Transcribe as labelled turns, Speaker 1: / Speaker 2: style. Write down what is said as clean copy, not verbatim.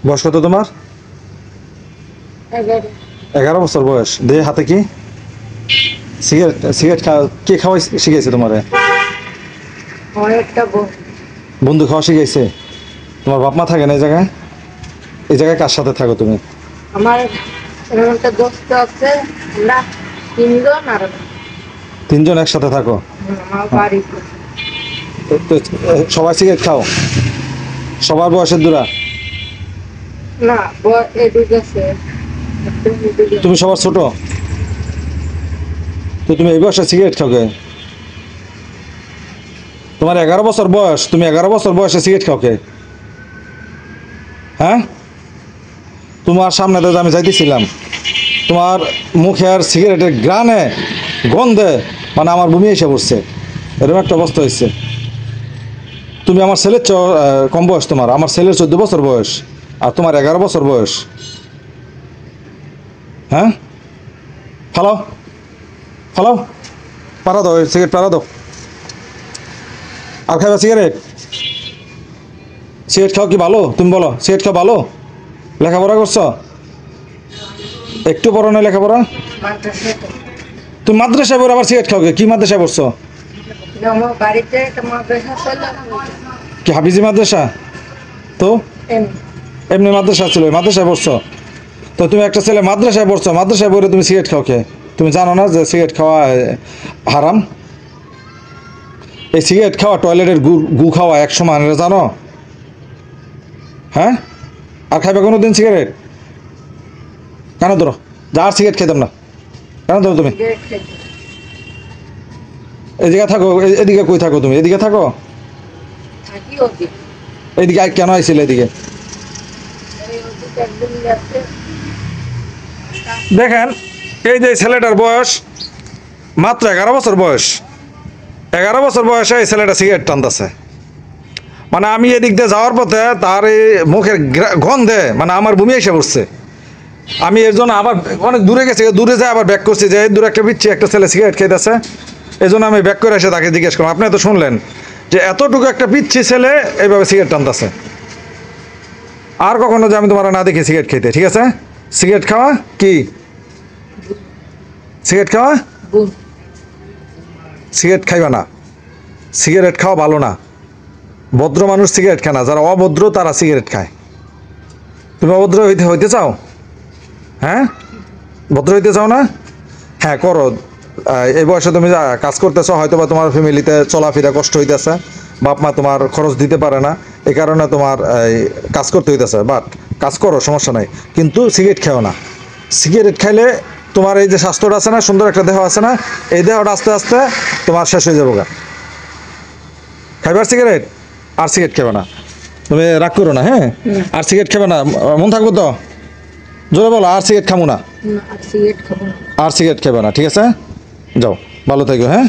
Speaker 1: বয়স কত তোমার? 11 বছর বয়স। দে হাতে কি সিগারেট? সিগারেট কে খাওয়াই শিখাইছে তোমারে? বন্ধু খাওয়া শিখাইছে? তোমার বাপ মা থাকে না এই জায়গায়? এই জায়গায় কার সাথে থাকো তুমি?
Speaker 2: আমার একটা দোস্ত আছে, আমরা তিনজন আর
Speaker 1: তিনজন একসাথে থাকো?
Speaker 2: আমার বাড়ি।
Speaker 1: সবাই সিগারেট খাও? সবার বয়সের দূরা?
Speaker 2: না, এডুকেশন।
Speaker 1: তুমি সবার ছোট? তো তুমি এই বয়সে সিগারেট খাও কে? তোমার 11 বছর বয়স, তুমি 11 বছর বয়সে সিগারেট খাও কে? হ্যাঁ, তোমার সামনে তো আমি যাইতেছিলাম, তোমার মুখে আর সিগারেটের গ্রানে গন্ধে মানে আমার বমি এসে পড়ছে, এরকম একটা অবস্থা হয়েছে। তুমি আমার ছেলের কম বয়স, তোমার আমার ছেলের 14 বছর বয়স, আর তোমার 11 বছর বয়স। হ্যাঁ, ফালাও ফালাও, পারা দাও, সিগারেট পারা দাও। আর খাইবা সিগারেট? সিগারেট খাও কি ভালো? তুমি বলো, সিগারেট খাও ভালো? লেখাপড়া করছো? একটু পড়ো না লেখাপড়া? তুমি মাদ্রাসায় পড়ে আবার সিগারেট খাও কি? মাদ্রাসায় পড়ছো?
Speaker 2: আমার বাড়িতে একটা মাদ্রাসা ছিল।
Speaker 1: কি হাফিজি মাদ্রাসা? তো এমনি মাদ্রাসা ছিল, মাদ্রাসায় পড়ছো? তো তুমি একটা ছেলে মাদ্রাসায় পড়ছো, মাদ্রাসায় পড়ে তুমি সিগারেট খাও কে? তুমি জানো না যে সিগারেট খাওয়া হারাম? এই সিগারেট খাওয়া, টয়লেটের গু খাওয়া এক সমান, জানো? হ্যাঁ, আর খাইবে কোনো দিন সিগারেট? কেন ধরো, যা আর সিগারেট খাইতাম না, কেন ধরো তুমি? এদিকে থাকো, এদিকে কই থাকো তুমি? এদিকে থাকো, এইদিকে কেন আইছিলে এদিকে? দেখেন, এই যে ছেলেটার বয়স মাত্র 11 বছর বয়স, 11 বছর বয়সে এই ছেলেটা সিগারেট টানতেছে। মানে আমি এদিক দিয়ে যাওয়ার পথে তার এই মুখের গন্ধে মানে আমার বমি এসে পড়ছে। আমি এর জন্য আবার অনেক দূরে গেছি, দূরে যাই আবার ব্যাক করছি, যে দূরে একটা পিচ্ছি একটা ছেলে সিগারেট খেতেছে, এই জন্য আমি ব্যাক করে এসে তাকে জিজ্ঞেস করলাম। আপনি তো শুনলেন যে এতটুকু একটা পিচ্ছি ছেলে এইভাবে সিগারেট টানতেছে। আর কখনো যে আমি তোমার না দেখি সিগারেট খেতে, ঠিক আছে? সিগারেট খাওয়া কি? সিগারেট খাওয়া, সিগারেট খাইবা না, সিগারেট খাওয়া ভালো না। ভদ্র মানুষ সিগারেট খায় না, যারা অভদ্র তারা সিগারেট খায়। তুমি অভদ্র হইতে চাও? হ্যাঁ, ভদ্র হইতে চাও না? হ্যাঁ করো, এই বয়সে তুমি যা কাজ করতেছো, হয়তো বা তোমার ফ্যামিলিতে চলাফেরা কষ্ট হইতেছে, বাপ মা তোমার খরচ দিতে পারে না, এই কারণে তোমার কাজ করতে হইতেছে, বাট কাজ করো, সমস্যা নাই, কিন্তু সিগারেট খাও না। সিগারেট খাইলে তোমার এই যে স্বাস্থ্যটা আছে না, সুন্দর একটা দেহ আছে না, এই দেহটা আস্তে আস্তে তোমার শেষ হয়ে যাবো। খাইবার সিগারেট? আর সিগারেট খাবে না, তুমি রাগ করো না। হ্যাঁ, আর সিগারেট খাবে না, মন থাকবো তো? জোরে বলো, আর সিগারেট খাবো না।
Speaker 2: আর সিগারেট খাবো না।
Speaker 1: আর সিগারেট খাবে না, ঠিক আছে? যাও, ভালো থাকো। হ্যাঁ।